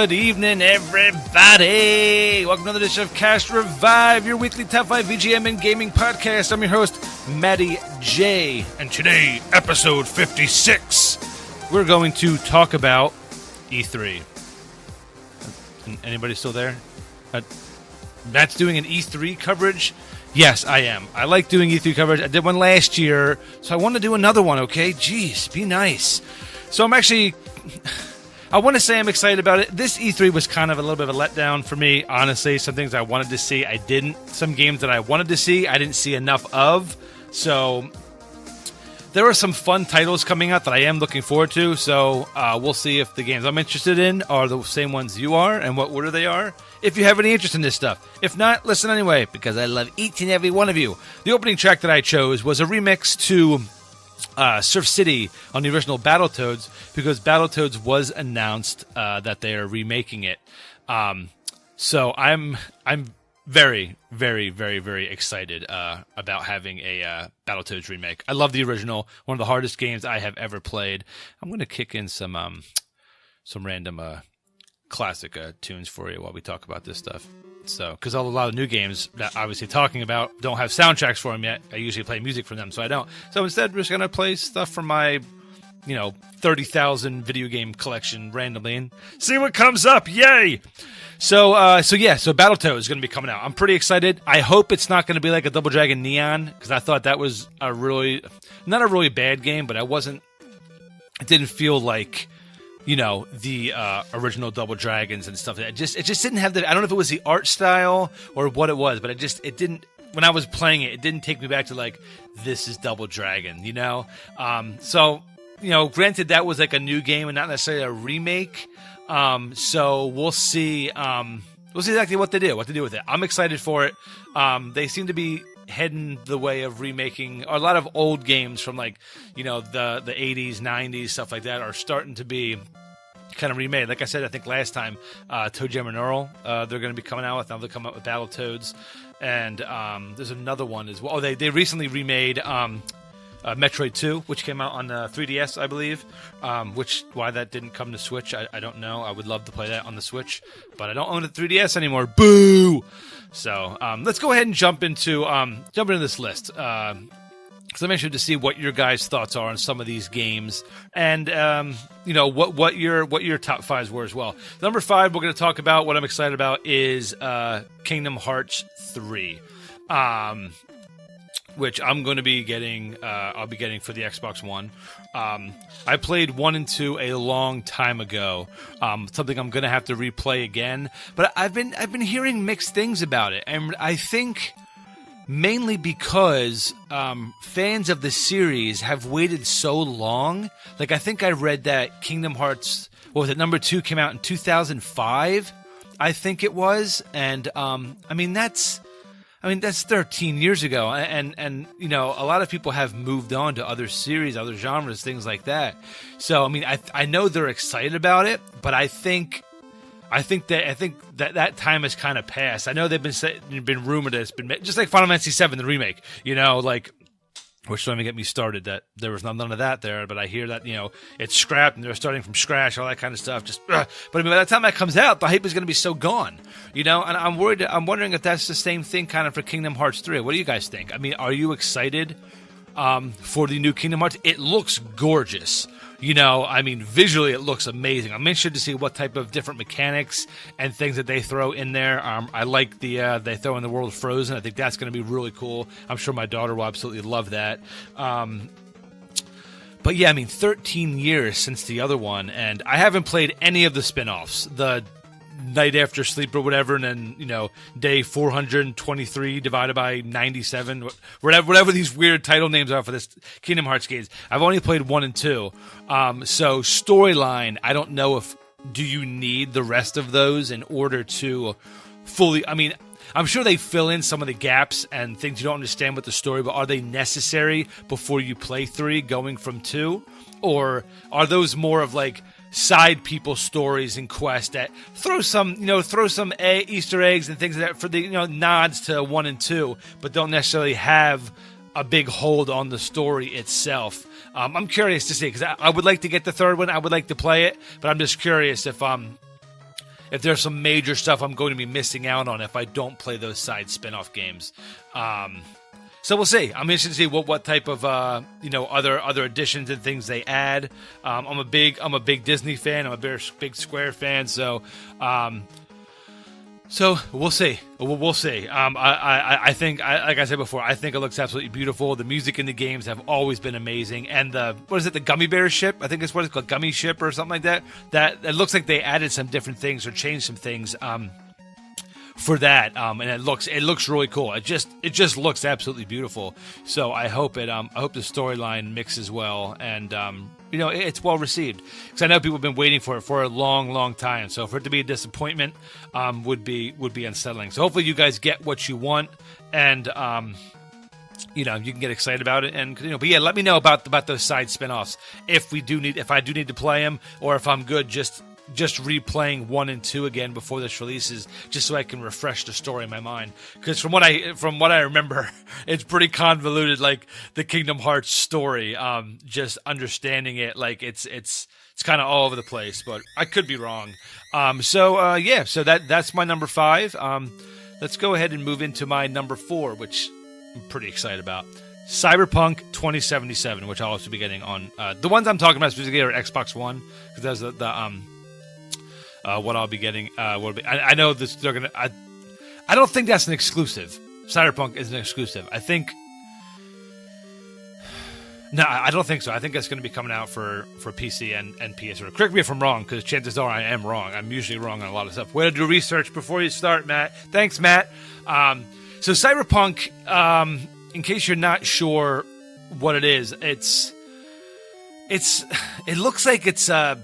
Good evening, everybody. Welcome to another edition of Cast Revive, your weekly top 5 VGM and gaming podcast. I'm your host, Matty J. And today, episode 56, we're going to talk about E3. Anybody still there? Matt's doing an E3 coverage? Yes, I am. I like doing E3 coverage. I did one last year, so I want to do another one, okay? Jeez, be nice. So I'm actually... I want to say I'm excited about it. This E3 was kind of a little bit of a letdown for me, honestly. Some things I wanted to see, I didn't. Some games that I wanted to see, I didn't see enough of. So there are some fun titles coming out that I am looking forward to. So we'll see if the games I'm interested in are the same ones you are and what order they are. If you have any interest in this stuff. If not, listen anyway, because I love each and every one of you. The opening track that I chose was a remix to... Surf City on the original Battletoads, because Battletoads was announced that they are remaking it. So I'm very, very, very, very excited about having a Battletoads remake. I love the original, one of the hardest games I have ever played. I'm going to kick in some random classic tunes for you while we talk about this stuff. So, because a lot of new games that obviously talking about don't have soundtracks for them yet. I usually play music from them, so I don't. So instead, we're just going to play stuff from my, 30,000 video game collection randomly and see what comes up. Yay! So Battletoads is going to be coming out. I'm pretty excited. I hope it's not going to be like a Double Dragon Neon, because I thought that was not a really bad game, but it didn't feel like... the original Double Dragons and stuff. It just didn't have I don't know if it was the art style or what it was, but it didn't, when I was playing it didn't take me back to like, this is Double Dragon, So, granted that was like a new game and not necessarily a remake. So we'll see exactly what they do with it. I'm excited for it. They seem to be heading the way of remaking a lot of old games from the 80s, 90s, stuff like that are starting to be kind of remade. Like I said, I think last time, ToeJam and Earl, they're going to be coming out with. Now they'll come out with Battletoads, and there's another one as well. Oh, they recently remade Metroid 2, which came out on 3DS, I believe. Why that didn't come to Switch, I don't know. I would love to play that on the Switch, but I don't own a 3DS anymore. Boo! So let's go ahead and jump into this list. Because I'm interested to see what your guys' thoughts are on some of these games, and what your top fives were as well. Number 5, we're going to talk about what I'm excited about is Kingdom Hearts 3. Which I'm going to be getting. I'll be getting for the Xbox One. I played 1 and 2 a long time ago. Something I'm going to have to replay again. But I've been hearing mixed things about it, and I think mainly because fans of the series have waited so long. Like I think I read that Kingdom Hearts, what was it, number 2 came out in 2005. I think it was, and that's 13 years ago, and a lot of people have moved on to other series, other genres, things like that. So, I know they're excited about it, but I think that time has kind of passed. I know they've been rumored that it's been just like Final Fantasy VII, the remake. Which don't even get me started that there was none of that there, but I hear that it's scrapped and they're starting from scratch, all that kind of stuff. But by the time that comes out, the hype is going to be so gone, and I'm worried. I'm wondering if that's the same thing kind of for Kingdom Hearts 3. What do you guys think? Are you excited for the new Kingdom Hearts? It looks gorgeous. Visually it looks amazing. I'm interested to see what type of different mechanics and things that they throw in there. I like they throw in the world of Frozen. I think that's going to be really cool. I'm sure my daughter will absolutely love that. But yeah, 13 years since the other one, and I haven't played any of the spin-offs. The Night After Sleep or whatever, and then, day 423 divided by 97, whatever these weird title names are for this Kingdom Hearts games. I've only played 1 and 2. So storyline, I don't know do you need the rest of those in order to fully, I'm sure they fill in some of the gaps and things you don't understand with the story, but are they necessary before you play 3 going from 2? Or are those more of side people stories and quests that throw some Easter eggs and things like that for the nods to 1 and 2, but don't necessarily have a big hold on the story itself. I'm curious to see, because I would like to get the third one. I would like to play it, but I'm just curious if if there's some major stuff I'm going to be missing out on if I don't play those side spin-off games. So we'll see. I'm interested to see what type of other additions and things they add. I'm a big Disney fan. I'm a big Square fan. So we'll see. We'll see. I think, like I said before, I think it looks absolutely beautiful. The music in the games have always been amazing. And the Gummy Bear ship? I think it's what it's called, Gummy Ship or something like that. That it looks like they added some different things or changed some things. For that, and it looks really cool. It just looks absolutely beautiful. So I hope the storyline mixes well, and it's well received, because I know people have been waiting for it for a long time. So for it to be a disappointment would be unsettling. So hopefully you guys get what you want, and you can get excited about it. And but yeah, let me know about those side spin-offs if I do need to play them, or if I'm good just replaying 1 and 2 again before this releases, just so I can refresh the story in my mind. Because from what I remember, it's pretty convoluted, like the Kingdom Hearts story. Just understanding it, like it's kind of all over the place, but I could be wrong. So that's my number 5. Let's go ahead and move into my number 4, which I'm pretty excited about. Cyberpunk 2077, which I'll also be getting on the ones I'm talking about specifically are Xbox One, because that's the what I'll be getting. I know this. They're gonna. I don't think that's an exclusive. Cyberpunk is an exclusive. I don't think so. I think that's going to be coming out for PC and PS4. Correct me if I'm wrong, because chances are I am wrong. I'm usually wrong on a lot of stuff. Way to do research before you start, Matt. Thanks, Matt. So Cyberpunk, in case you're not sure what it is, it looks like it's a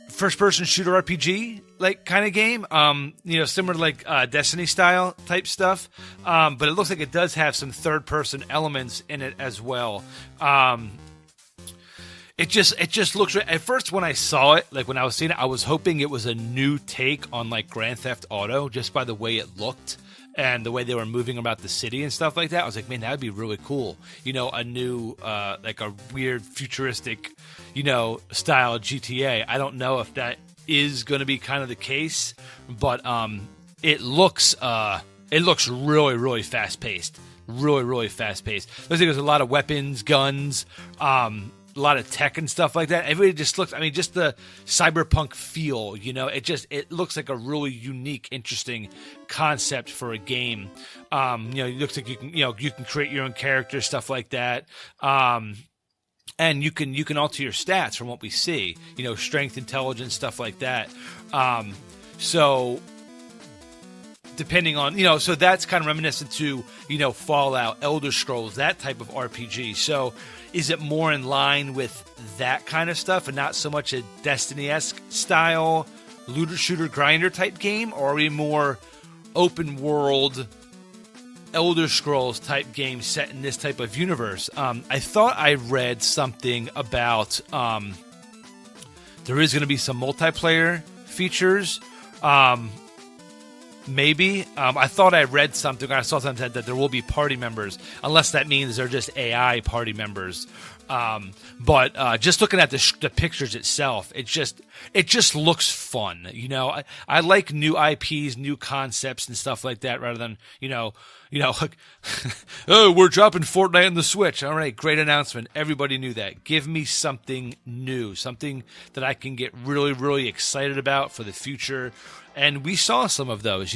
first-person shooter RPG like kind of game, similar to like Destiny style type stuff, but it looks like it does have some third-person elements in it as well. It just looks. At first, when I saw it, like when I was seeing it, I was hoping it was a new take on like Grand Theft Auto, just by the way it looked and the way they were moving about the city and stuff like that. I was like, man, that would be really cool. A new, like a weird futuristic, style GTA. I don't know if that is going to be kind of the case, but it looks really, really fast paced. Really, really fast paced. Looks like there's a lot of weapons, guns, a lot of tech and stuff like that. Everybody just looks, just the cyberpunk feel, it looks like a really unique, interesting concept for a game. It looks like you can create your own character, stuff like that. And you can alter your stats from what we see, strength, intelligence, stuff like that. So depending on, so that's kind of reminiscent to, Fallout, Elder Scrolls, that type of RPG. So is it more in line with that kind of stuff and not so much a Destiny-esque style looter shooter grinder type game, or are we more open world Elder Scrolls type game set in this type of universe? I thought I read something about there is going to be some multiplayer features. Maybe. I thought I read something. I saw something that there will be party members, unless that means they're just AI party members. But just looking at the pictures itself, it just looks fun. I like new IPs, new concepts, and stuff like that, rather than like, oh, we're dropping Fortnite on the Switch. All right, great announcement. Everybody knew that. Give me something new, something that I can get really, really excited about for the future. And we saw some of those,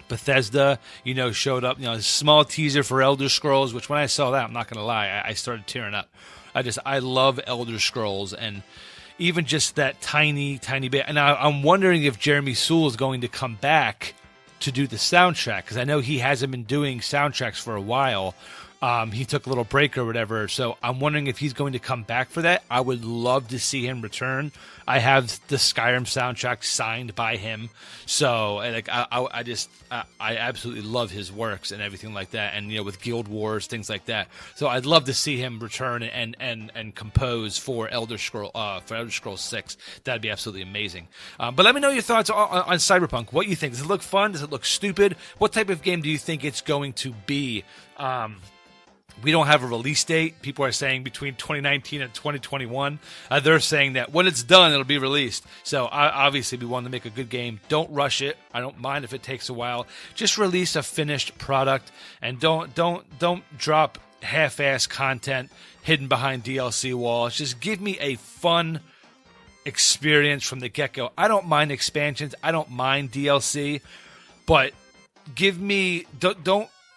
Bethesda, showed up, a small teaser for Elder Scrolls, which when I saw that, I'm not going to lie, I started tearing up. I love Elder Scrolls, and even just that tiny bit. And I'm wondering if Jeremy Soule is going to come back to do the soundtrack, because I know he hasn't been doing soundtracks for a while. He took a little break or whatever, so I'm wondering if he's going to come back for that. I would love to see him return. I have the Skyrim soundtrack signed by him, so I absolutely love his works and everything like that, and with Guild Wars, things like that. So I'd love to see him return and compose for Elder Scrolls 6. That'd be absolutely amazing. But let me know your thoughts on Cyberpunk. What you think? Does it look fun? Does it look stupid? What type of game do you think it's going to be? We don't have a release date. People are saying between 2019 and 2021. They're saying that when it's done, it'll be released. So obviously, we want to make a good game. Don't rush it. I don't mind if it takes a while. Just release a finished product, and don't drop half-ass content hidden behind DLC walls. Just give me a fun experience from the get-go. I don't mind expansions. I don't mind DLC, but give me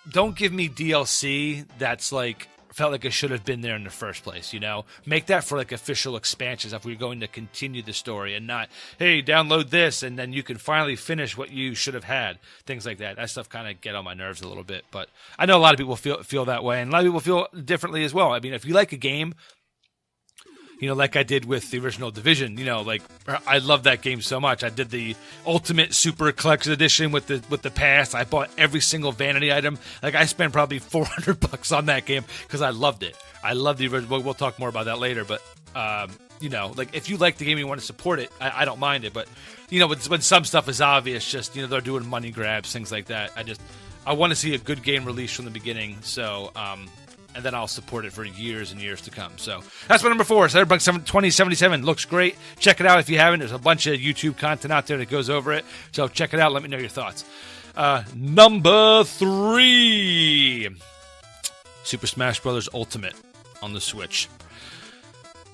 don't give me DLC that's like felt like it should have been there in the first place, you know? Make that for like official expansions if we're going to continue the story, and not, hey, download this and then you can finally finish what you should have had. Things like that. That stuff kind of get on my nerves a little bit, but I know a lot of people feel that way, and a lot of people feel differently as well. I mean, if you like a game, you know, like I did with the original Division, you know, like I love that game so much. I did the Ultimate Super Collection Edition with the pass. I bought every single vanity item. Like I spent probably $400 on that game because I loved it. I love the original. We'll talk more about that later. But you know, like if you like the game and you want to support it, I don't mind it. But you know, when some stuff is obvious, just you know, they're doing money grabs, things like that. I want to see a good game released from the beginning. So. And then I'll support it for years and years to come. So that's my number 4. Cyberpunk 2077 looks great. Check it out if you haven't. There's a bunch of YouTube content out there that goes over it. So check it out. Let me know your thoughts. Number 3, Super Smash Bros. Ultimate on the Switch.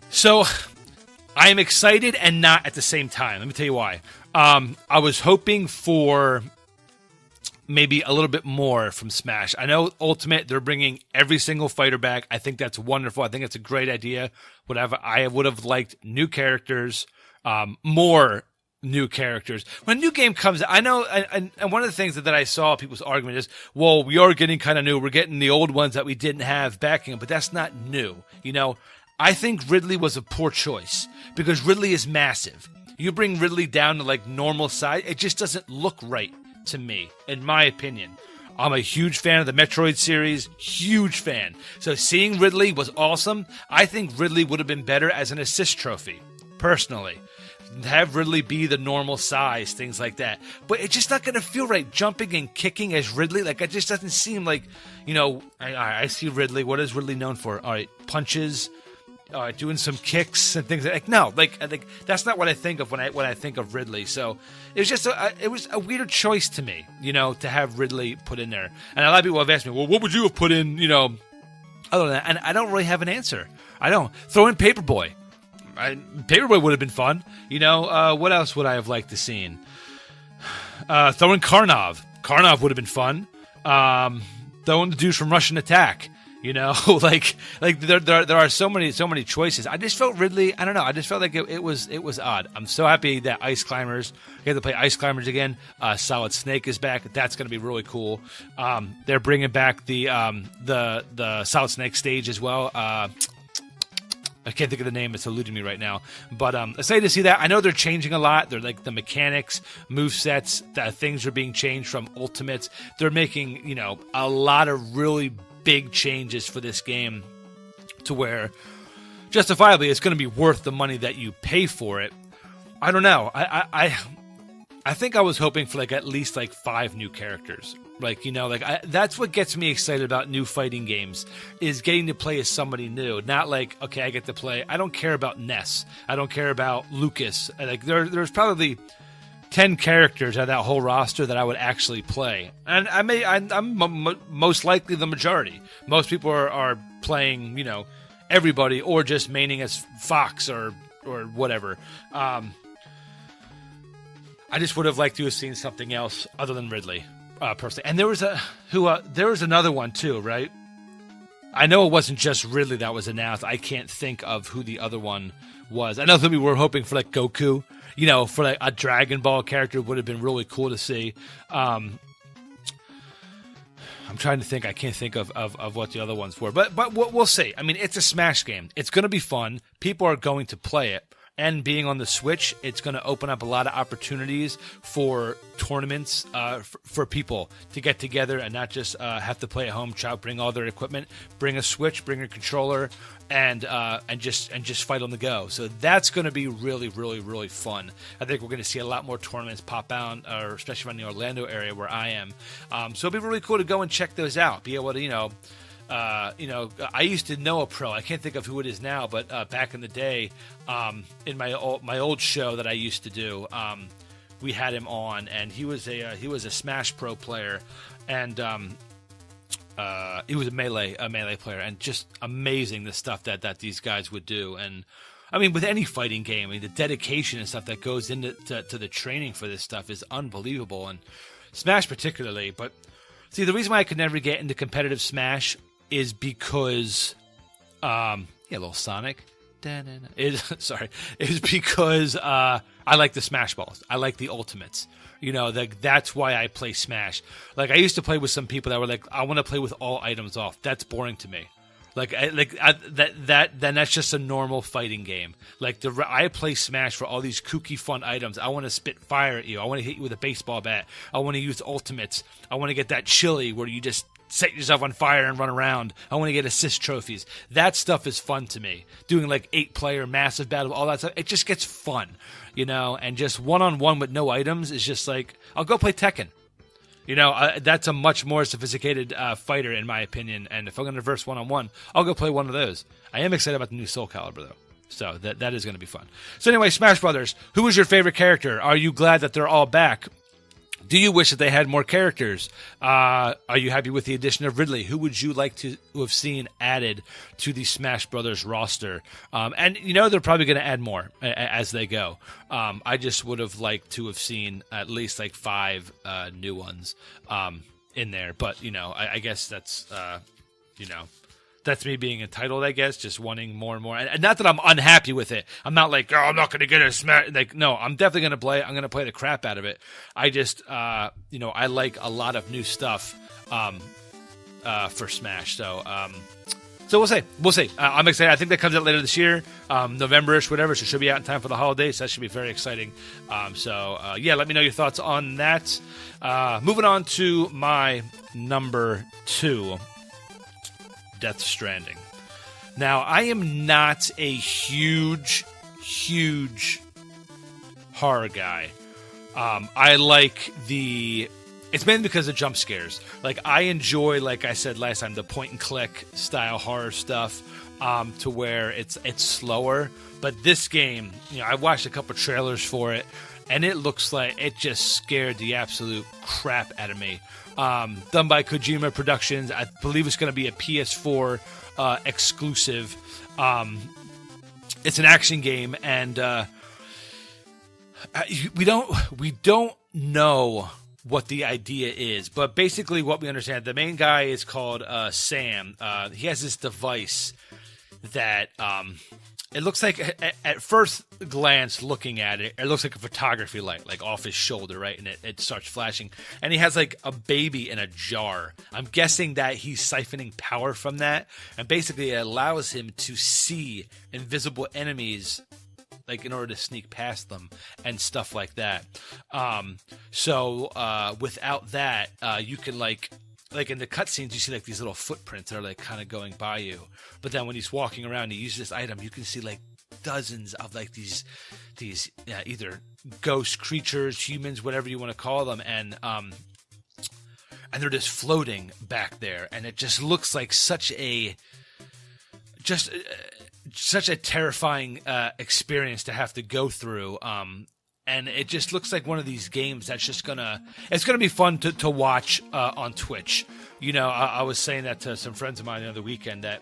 So I am excited and not at the same time. Let me tell you why. I was hoping for maybe a little bit more from Smash. I know Ultimate, they're bringing every single fighter back. I think that's wonderful. I think it's a great idea. Whatever. I would have liked new characters, more new characters. When a new game comes, I know, and one of the things that I saw people's argument is, well, we are getting kind of new. We're getting the old ones that we didn't have backing them, but that's not new. You know, I think Ridley was a poor choice because Ridley is massive. You bring Ridley down to like normal size, it just doesn't look right to me, in my opinion. I'm a huge fan of the Metroid series, huge fan. So seeing Ridley was awesome. I think Ridley would have been better as an assist trophy, personally. Have Ridley be the normal size, things like that. But it's just not going to feel right jumping and kicking as Ridley. Like, it just doesn't seem like, you know, I see Ridley. What is Ridley known for? All right, punches, doing some kicks and things like no, like I think that's not what I think of when I think of Ridley. So it was just it was a weird choice to me, you know, to have Ridley put in there. And a lot of people have asked me, well, what would you have put in, you know, other than that? And I don't really have an answer. I don't. Throw in Paperboy. Paperboy would have been fun. You know, what else would I have liked to seen? Throw in Karnov. Karnov would have been fun. Throw in the dudes from Russian Attack. You know, like there are so many choices. I just felt Ridley. I don't know. I just felt like it was odd. I'm so happy that Ice Climbers get to play Ice Climbers again. Solid Snake is back. That's going to be really cool. They're bringing back the Solid Snake stage as well. I can't think of the name. It's eluding me right now. But excited to see that. I know they're changing a lot. They're like the mechanics, movesets, things are being changed from Ultimates. They're making, you know, a lot of really big changes for this game to where justifiably it's going to be worth the money that you pay for it. I don't know. I think I was hoping for like at least like 5 new characters. Like, you know, like that's what gets me excited about new fighting games is getting to play as somebody new. Not like, okay, I get to play. I don't care about Ness. I don't care about Lucas. Like there's probably 10 characters out of that whole roster that I would actually play. And I'm most likely the majority. Most people are playing, you know, everybody or just maining as Fox or whatever. I just would have liked to have seen something else other than Ridley, personally. And there was another one too, right? I know it wasn't just Ridley that was announced. I can't think of who the other one was. I know that we were hoping for like Goku. You know, for like a Dragon Ball character would have been really cool to see. I'm trying to think. I can't think of what the other ones were. But we'll see. I mean, it's a Smash game. It's going to be fun. People are going to play it. And being on the Switch, it's going to open up a lot of opportunities for tournaments for people to get together and not just have to play at home. Bring all their equipment, bring a Switch, bring a controller, and just fight on the go. So that's going to be really, really, really fun. I think we're going to see a lot more tournaments pop out, especially around the Orlando area where I am. So it'll be really cool to go and check those out. Be able to, you know, I used to know a pro. I can't think of who it is now, but back in the day, in my old show that I used to do, we had him on, and he was a Smash Pro player, and he was a melee player, and just amazing the stuff that these guys would do. And I mean, with any fighting game, I mean, the dedication and stuff that goes into to the training for this stuff is unbelievable, and Smash particularly. But see, the reason why I could never get into competitive Smash is because, a little Sonic, is because I like the Smash Balls. I like the Ultimates. That's why I play Smash. Like, I used to play with some people that were like, I want to play with all items off. That's boring to me. Then that's just a normal fighting game. Like, I play Smash for all these kooky fun items. I want to spit fire at you. I want to hit you with a baseball bat. I want to use ultimates. I want to get that chili where you just set yourself on fire and run around. I want to get assist trophies. That stuff is fun to me. Doing like 8-player massive battle, all that stuff, it just gets fun, and just one-on-one with no items is just like, I'll go play Tekken. That's a much more sophisticated fighter, in my opinion. And if I'm going to verse one-on-one, I'll go play one of those. I am excited about the new Soul Calibur, though. So that is going to be fun. So anyway, Smash Brothers. Who was your favorite character? Are you glad that they're all back? Do you wish that they had more characters? Are you happy with the addition of Ridley? Who would you like to have seen added to the Smash Brothers roster? And they're probably going to add more as they go. I just would have liked to have seen at least like 5 new ones in there. But I guess that's that's me being entitled, I guess, just wanting more and more. And not that I'm unhappy with it. I'm not like, I'm not going to get a Smash. Like, no, I'm definitely going to play. I'm going to play the crap out of it. I just, I like a lot of new stuff for Smash. So we'll see. I'm excited. I think that comes out later this year, November-ish, whatever. So it should be out in time for the holidays. So that should be very exciting. Let me know your thoughts on that. Moving on to my number 2. Death Stranding. Now, I am not a huge horror guy. I like it's mainly because of jump scares. Like, I enjoy, like I said last time, the point and click style horror stuff, to where it's slower. But this game, I watched a couple trailers for it, and it looks like it just scared the absolute crap out of me. Done by Kojima Productions. I believe it's going to be a PS4 exclusive. It's an action game, and we don't know what the idea is, but basically what we understand, the main guy is called Sam. He has this device that it looks like, at first glance looking at it, it looks like a photography light, like off his shoulder, right? And it starts flashing. And he has like a baby in a jar. I'm guessing that he's siphoning power from that. And basically it allows him to see invisible enemies, like in order to sneak past them and stuff like that. Without that, you can like in the cutscenes, you see like these little footprints that are like kind of going by you. But then when he's walking around, he uses this item, you can see like dozens of like these either ghost creatures, humans, whatever you want to call them, and they're just floating back there, and it just looks like such a terrifying experience to have to go through. And it just looks like one of these games that's just it's gonna be fun to watch on Twitch. I was saying that to some friends of mine the other weekend, that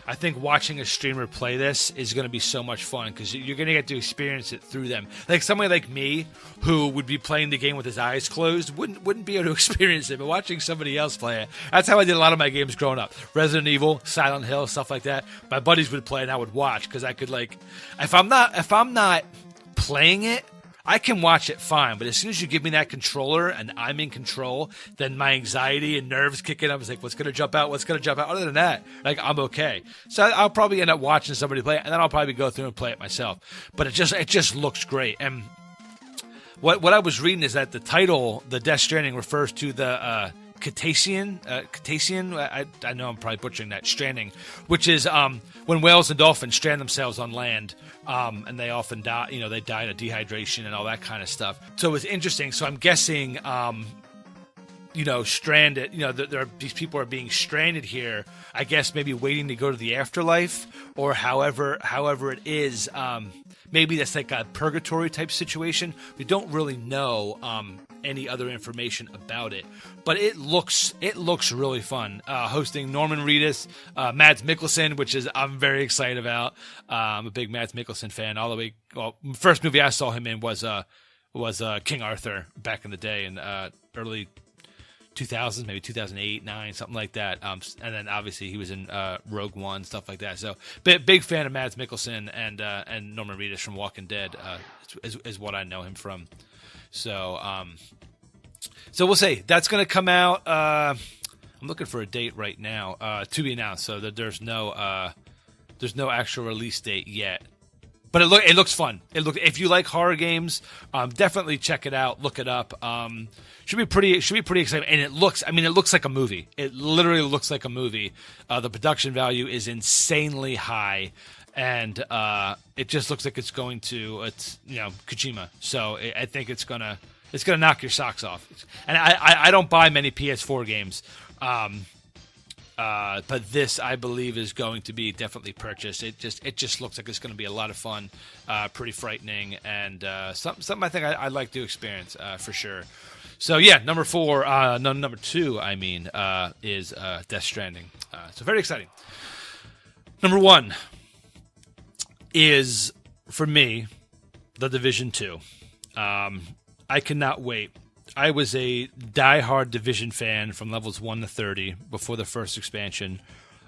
I think watching a streamer play this is going to be so much fun, because you're going to get to experience it through them. Like somebody like me, who would be playing the game with his eyes closed, wouldn't be able to experience it. But watching somebody else play it, that's how I did a lot of my games growing up. Resident Evil, Silent Hill, stuff like that. My buddies would play and I would watch, because I could, like, if I'm not playing it, I can watch it fine, but as soon as you give me that controller and I'm in control, then my anxiety and nerves kick in. I was like, what's going to jump out? What's going to jump out? Other than that, like, I'm okay. So I'll probably end up watching somebody play it, and then I'll probably go through and play it myself. But it just looks great. And what I was reading is that the title, the Death Stranding, refers to the cetacean. I know I'm probably butchering that. Stranding, which is when whales and dolphins strand themselves on land, and they often die. They die of dehydration and all that kind of stuff. So it's interesting. So I'm guessing, stranded. These people are being stranded here. I guess maybe waiting to go to the afterlife, or however it is. Maybe that's like a purgatory type situation. We don't really know any other information about it, but it looks really fun. Hosting Norman Reedus, Mads Mikkelsen, which is I'm very excited about. I'm a big Mads Mikkelsen fan. All the way. Well, first movie I saw him in was King Arthur back in the day in early 2000s, maybe 2008, 9, something like that. And then obviously he was in Rogue One, stuff like that. So big fan of Mads Mikkelsen and Norman Reedus from Walking Dead is what I know him from. So we'll see. That's going to come out. I'm looking for a date right now to be announced. So that there's no actual release date yet. But it looks fun. If you like horror games, definitely check it out. Look it up. Should be pretty exciting. And it looks like a movie. It literally looks like a movie. The production value is insanely high, and it just looks like it's Kojima. So I think it's gonna knock your socks off. And I don't buy many PS4 games. But this, I believe, is going to be definitely purchased. It just looks like it's going to be a lot of fun, pretty frightening, and something I think I'd like to experience for sure. So yeah, number two, is Death Stranding. So very exciting. Number one is for me, The Division 2. I cannot wait. I was a diehard Division fan from levels 1 to 30 before the first expansion.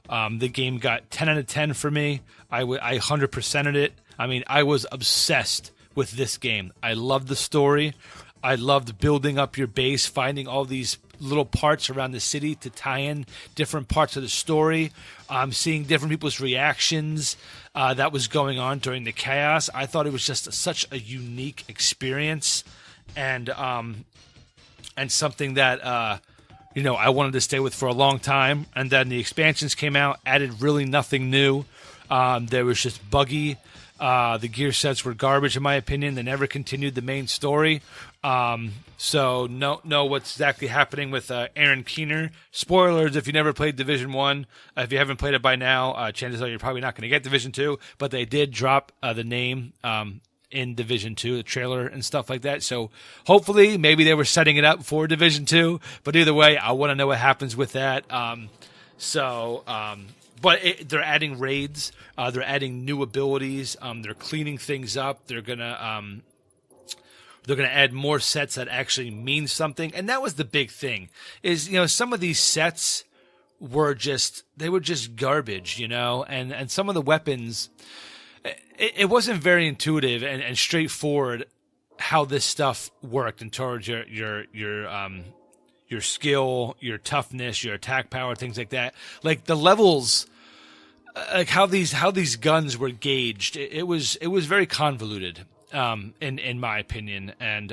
The game got 10 out of 10 for me. I 100%ed it. I was obsessed with this game. I loved the story. I loved building up your base, finding all these little parts around the city to tie in different parts of the story. Seeing different people's reactions that was going on during the chaos. I thought it was just such a unique experience. And something that, I wanted to stay with for a long time. And then the expansions came out, added really nothing new. There was just buggy. The gear sets were garbage, in my opinion. They never continued the main story. So know what's exactly happening with Aaron Keener. Spoilers if you never played Division 1. If you haven't played it by now, chances are you're probably not going to get Division 2. But they did drop the name in Division 2, the trailer and stuff like that. So hopefully, maybe they were setting it up for Division 2. But either way, I want to know what happens with that. But they're adding raids. They're adding new abilities. They're cleaning things up. They're gonna add more sets that actually mean something. And that was the big thing. Is some of these sets were just garbage. And some of the weapons. It wasn't very intuitive and straightforward how this stuff worked in towards your skill, your toughness, your attack power, things like that. Like the levels, like how these guns were gauged. It was very convoluted, in my opinion, and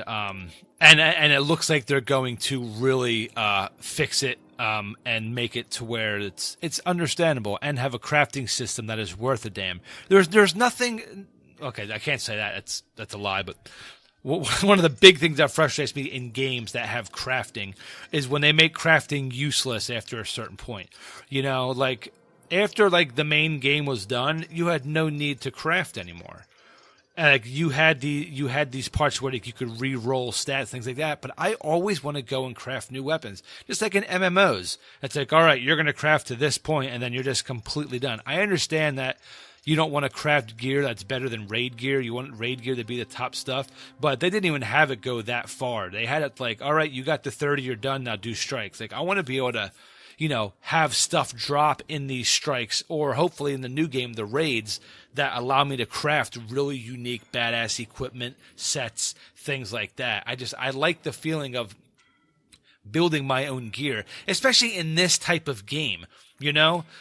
it looks like they're going to really fix it. And make it to where it's understandable and have a crafting system that is worth a damn. There's nothing. Okay, I can't say that. That's a lie. But one of the big things that frustrates me in games that have crafting is when they make crafting useless after a certain point. Like after the main game was done, you had no need to craft anymore. Like you had these parts where you could re-roll stats, things like that. But I always want to go and craft new weapons, just like in MMOs. It's like, all right, you're going to craft to this point, and then you're just completely done. I understand that you don't want to craft gear that's better than raid gear. You want raid gear to be the top stuff, but they didn't even have it go that far. They had it like, all right, you got to 30, you're done. Now do strikes. Like I want to be able to, have stuff drop in these strikes, or hopefully in the new game, the raids that allow me to craft really unique, badass equipment, sets, things like that. I like the feeling of building my own gear, especially in this type of game.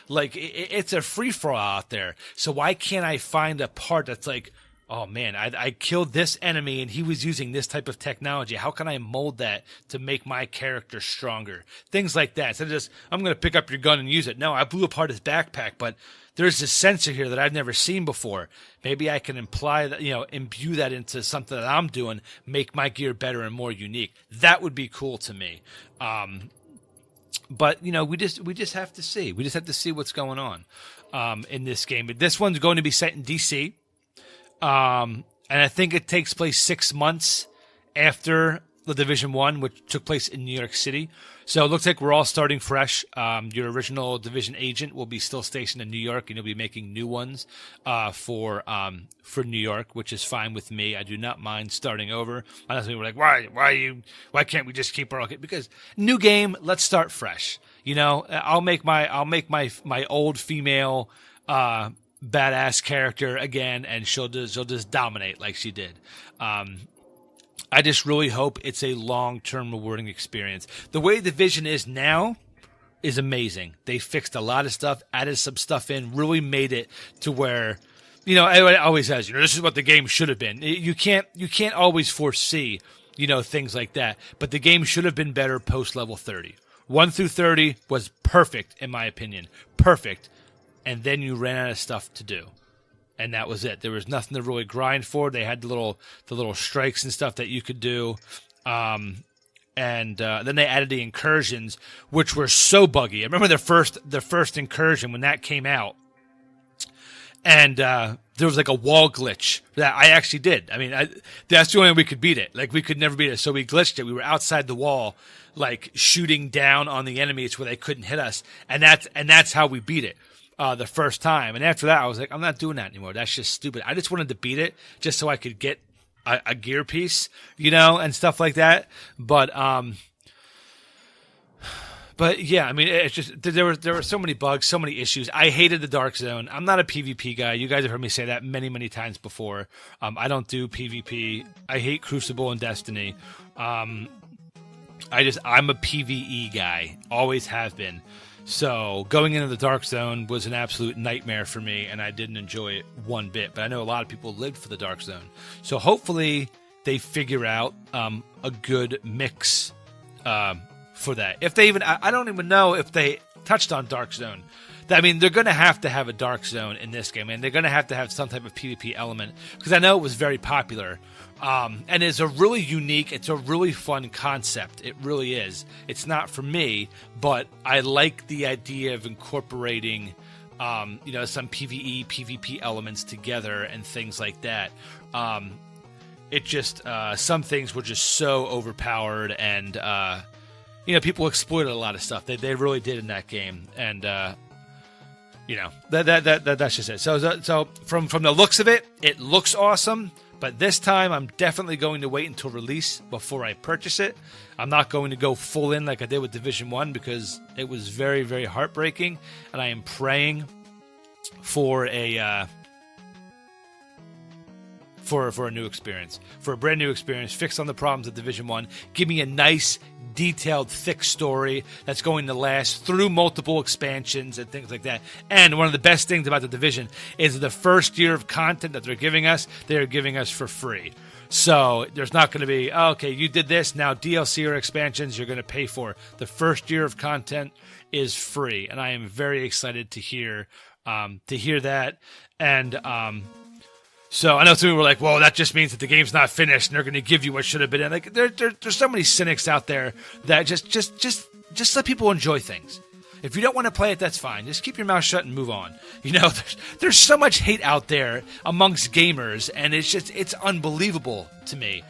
Like it's a free-for-all out there. So why can't I find a part that's like oh man, I killed this enemy and he was using this type of technology. How can I mold that to make my character stronger? Things like that. Instead of just, I'm going to pick up your gun and use it. No, I blew apart his backpack, but there's this sensor here that I've never seen before. Maybe I can imply that, imbue that into something that I'm doing, make my gear better and more unique. That would be cool to me. But we just have to see. We just have to see what's going on in this game. But this one's going to be set in DC. And I think it takes place 6 months after The Division 1, which took place in New York City. So it looks like we're all starting fresh. Your original Division agent will be still stationed in New York, and you'll be making new ones for New York, which is fine with me. I do not mind starting over. Honestly, we're like, why can't we just keep our, because new game, let's start fresh. I'll make my old female badass character again, and she'll just dominate like she did. I just really hope it's a long-term rewarding experience. The way Division is now is amazing. They fixed a lot of stuff, added some stuff in, really made it to where, everybody always says, this is what the game should have been. You can't always foresee, things like that. But the game should have been better post level 30. 1 through 30 was perfect, in my opinion. Perfect. And then you ran out of stuff to do. And that was it. There was nothing to really grind for. They had the little strikes and stuff that you could do. And then they added the incursions, which were so buggy. I remember the first incursion when that came out. And there was like a wall glitch that I actually did. I mean, that's the only way we could beat it. Like, we could never beat it. So we glitched it. We were outside the wall, like shooting down on the enemies where they couldn't hit us. And that's how we beat it. The first time. And after that, I was like, I'm not doing that anymore. That's just stupid. I just wanted to beat it just so I could get a gear piece, and stuff like that. But yeah, I mean, it's just, there were so many bugs, so many issues. I hated the Dark Zone. I'm not a PvP guy. You guys have heard me say that many, many times before. I don't do PvP. I hate Crucible and Destiny. I'm a PvE guy. Always have been. So going into the Dark Zone was an absolute nightmare for me, and I didn't enjoy it one bit. But I know a lot of people lived for the Dark Zone. So hopefully they figure out a good mix for that. If they even, I don't even know if they touched on Dark Zone. I mean, they're going to have a Dark Zone in this game, and they're going to have some type of PvP element, because I know it was very popular. And it's a really unique, it's a really fun concept. It really is. It's not for me, but I like the idea of incorporating, some PvE, PvP elements together and things like that. It just, some things were just so overpowered, and, people exploited a lot of stuff. They really did in that game. And, that's just it. So from the looks of it, it looks awesome. But this time, I'm definitely going to wait until release before I purchase it. I'm not going to go full in like I did with Division 1, because it was very, very heartbreaking. And I am praying for a for a new experience, for a brand new experience, fix on the problems of Division 1. Give me a nice, detailed, thick story that's going to last through multiple expansions and things like that. And one of the best things about the Division is the first year of content that they're giving us for free. So there's not going to be, okay, you did this, now DLC or expansions you're going to pay for. The first year of content is free, and I am very excited to hear that. And so I know some people were like, well, that just means that the game's not finished and they're going to give you what should have been. And like, there's so many cynics out there that just let people enjoy things. If you don't want to play it, that's fine. Just keep your mouth shut and move on. There's so much hate out there amongst gamers, and it's unbelievable to me.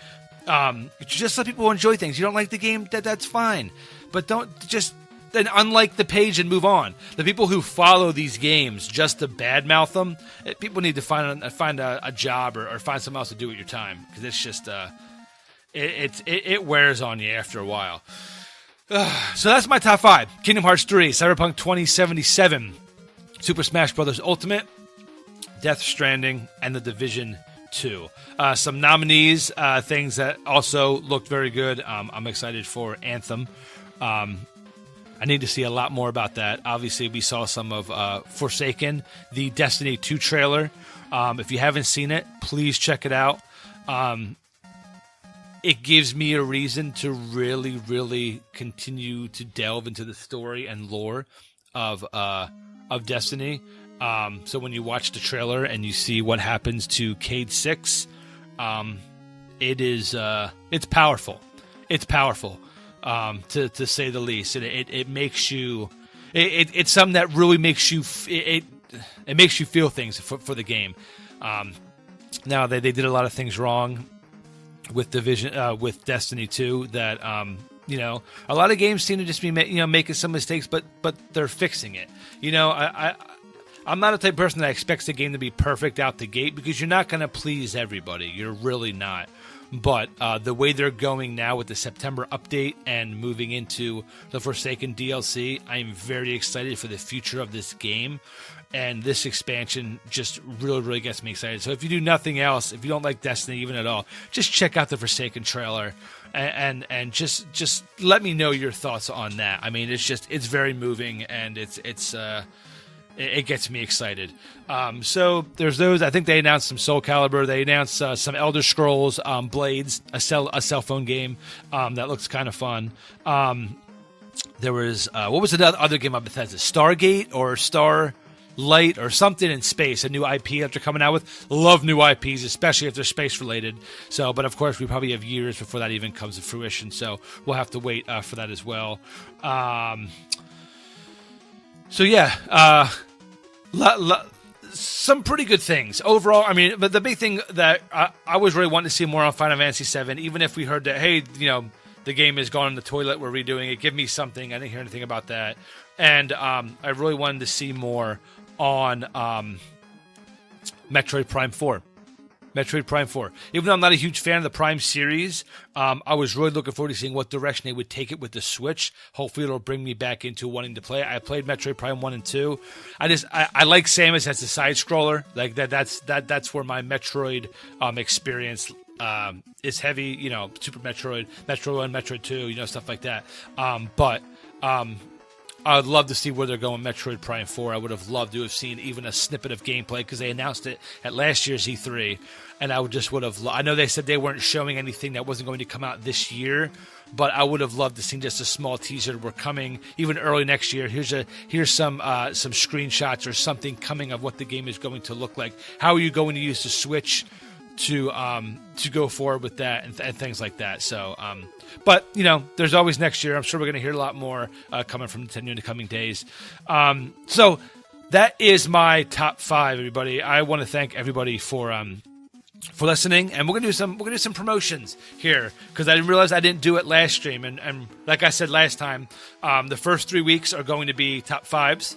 Just let people enjoy things. You don't like the game, that's fine. But don't just then unlike the page and move on. The people who follow these games just to badmouth them, people need to find a job or find something else to do with your time, because it's just it wears on you after a while. So that's my top 5: Kingdom Hearts 3, Cyberpunk 2077, Super Smash Bros. Ultimate, Death Stranding, and The Division 2. Some nominees, things that also looked very good. I'm excited for Anthem. I need to see a lot more about that. Obviously, we saw some of Forsaken, the Destiny 2 trailer. If you haven't seen it, please check it out. It gives me a reason to really, really continue to delve into the story and lore of Destiny. So when you watch the trailer and you see what happens to Cayde 6, it's powerful. It's powerful, to say the least. It makes you. It's something that really makes you. It makes you feel things for the game. Now they did a lot of things wrong with Division, with Destiny 2. That a lot of games seem to just be making some mistakes, but they're fixing it. I'm not a type of person that expects the game to be perfect out the gate, because you're not going to please everybody. You're really not. But the way they're going now with the September update and moving into the Forsaken DLC, I'm very excited for the future of this game. And this expansion just really, really gets me excited. So if you do nothing else, if you don't like Destiny even at all, just check out the Forsaken trailer and just let me know your thoughts on that. I mean, it's very moving, and it gets me excited. So there's those. I think they announced some Soul Calibur. They announced some Elder Scrolls Blades, a cell phone game that looks kind of fun. There was what was the other game on Bethesda? Stargate or Starlight or something in space, a new IP that they're coming out with. Love new IPs, especially if they're space related. So, but of course, we probably have years before that even comes to fruition. So we'll have to wait for that as well. So yeah, some pretty good things overall. I mean, but the big thing that I was really wanting to see more on Final Fantasy VII, even if we heard that, hey, the game is gone in the toilet, we're redoing it, give me something. I didn't hear anything about that. And I really wanted to see more on Metroid Prime 4. Metroid Prime 4. Even though I'm not a huge fan of the Prime series, I was really looking forward to seeing what direction they would take it with the Switch. Hopefully it'll bring me back into wanting to play it. I played Metroid Prime 1 and 2. I like Samus as a side-scroller. Like that's where my Metroid experience is heavy. Super Metroid, Metroid 1, Metroid 2, stuff like that. But I would love to see where they're going Metroid Prime 4. I would have loved to have seen even a snippet of gameplay, because they announced it at last year's E3. And I would have... I know they said they weren't showing anything that wasn't going to come out this year, but I would have loved to see just a small teaser. We're coming even early next year. Here's some screenshots or something coming of what the game is going to look like. How are you going to use the Switch to go forward with that and things like that. So, but there's always next year. I'm sure we're going to hear a lot more coming from Nintendo in the coming days. So that is my top 5, everybody. I want to thank everybody for listening, and we're gonna do some promotions here, because I didn't realize I didn't do it last stream, and like I said last time, the first 3 weeks are going to be top 5s.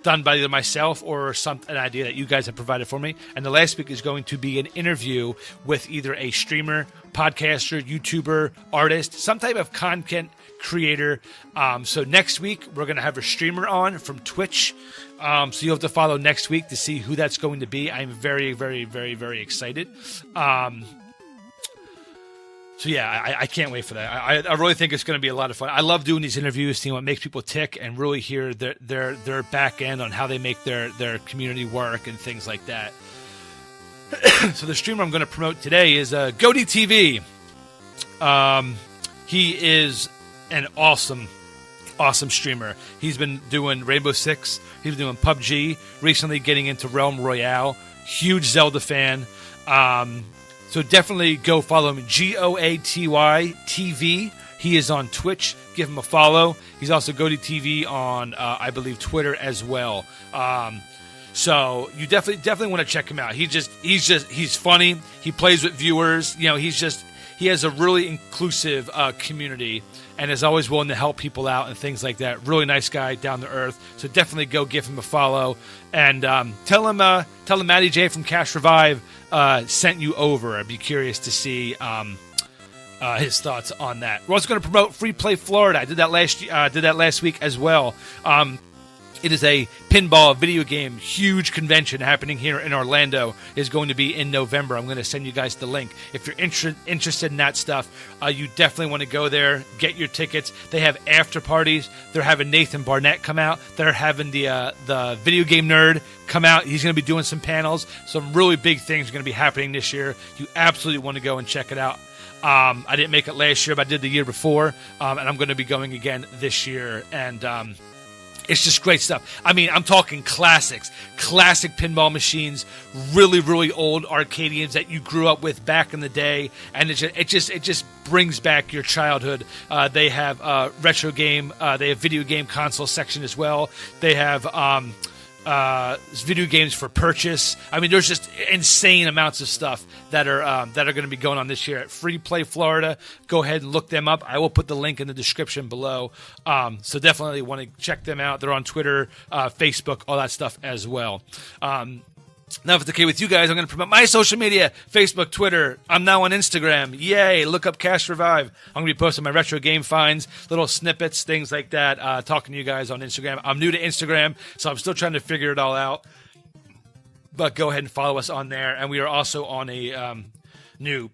Done by either myself or an idea that you guys have provided for me. And the last week is going to be an interview with either a streamer, podcaster, YouTuber, artist, some type of content creator. So next week, we're going to have a streamer on from Twitch. So you'll have to follow next week to see who that's going to be. I'm very, very, very, very excited. So yeah, I can't wait for that. I really think it's going to be a lot of fun. I love doing these interviews, seeing what makes people tick, and really hear their back end on how they make their community work and things like that. So the streamer I'm going to promote today is Goaty TV. He is an awesome streamer. He's been doing Rainbow Six. He's been doing PUBG. Recently getting into Realm Royale. Huge Zelda fan. So definitely go follow him, Goaty TV. He is on Twitch. Give him a follow. He's also Goaty TV on, I believe, Twitter as well. So you definitely want to check him out. He's funny. He plays with viewers. He has a really inclusive community, and is always willing to help people out and things like that. Really nice guy, down to earth. So definitely go give him a follow, and tell him Matty J from Cash Revive sent you over. I'd be curious to see his thoughts on that. We're also going to promote Free Play Florida. I did that last week as well. It is a pinball video game huge convention happening here in Orlando. Is going to be in November. I'm going to send you guys the link. If you're interested in that stuff, you definitely want to go there, get your tickets. They have after parties. They're having Nathan Barnett come out. They're having the video game nerd come out. He's going to be doing some panels. Some really big things are going to be happening this year. You absolutely want to go and check it out. I didn't make it last year, but I did the year before, and I'm going to be going again this year. And it's just great stuff. I mean, I'm talking classics, classic pinball machines, really, really old Arcadians that you grew up with back in the day, and it just brings back your childhood. They have retro game, they have video game console section as well. They have video games for purchase. I mean, there's just insane amounts of stuff that are going to be going on this year at Free Play Florida. Go ahead and look them up. I will put the link in the description below. So definitely want to check them out. They're on Twitter, Facebook, all that stuff as well. Now, if it's okay with you guys, I'm going to promote my social media, Facebook, Twitter. I'm now on Instagram. Yay, look up Cast Revive. I'm going to be posting my retro game finds, little snippets, things like that, talking to you guys on Instagram. I'm new to Instagram, so I'm still trying to figure it all out. But go ahead and follow us on there. And we are also on a new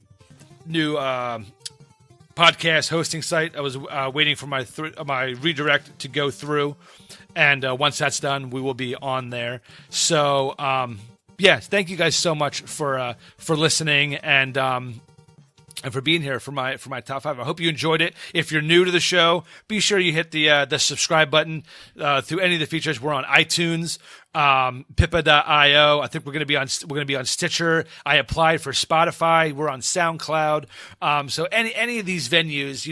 podcast hosting site. I was waiting for my redirect to go through. And once that's done, we will be on there. So, yes, thank you guys so much for listening and for being here for my top 5. I hope you enjoyed it. If you're new to the show, be sure you hit the subscribe button through any of the features. We're on iTunes, Pippa.io. I think we're going to be on Stitcher. I applied for Spotify. We're on SoundCloud. So any of these venues,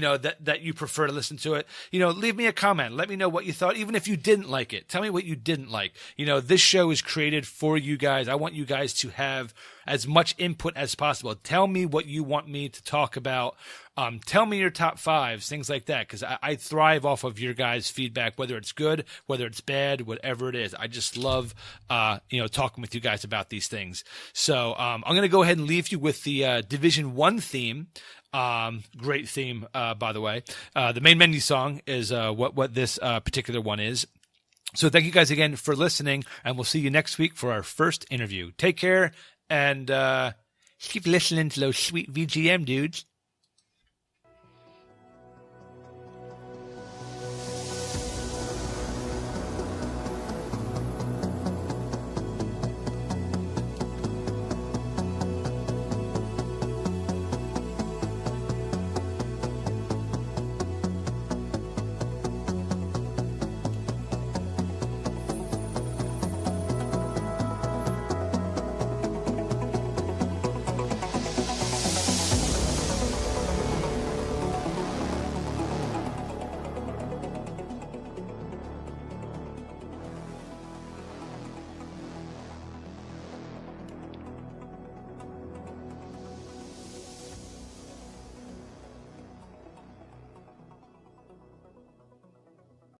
that you prefer to listen to it, leave me a comment. Let me know what you thought, even if you didn't like it. Tell me what you didn't like. This show is created for you guys. I want you guys to have as much input as possible. Tell me what you want me to talk about. Tell me your top 5s, things like that, because I thrive off of your guys' feedback, whether it's good, whether it's bad, whatever it is. I just love, talking with you guys about these things. So I'm going to go ahead and leave you with the Division 1 theme. Great theme, by the way. The main menu song is what this particular one is. So thank you guys again for listening, and we'll see you next week for our first interview. Take care, and keep listening to those sweet VGM dudes.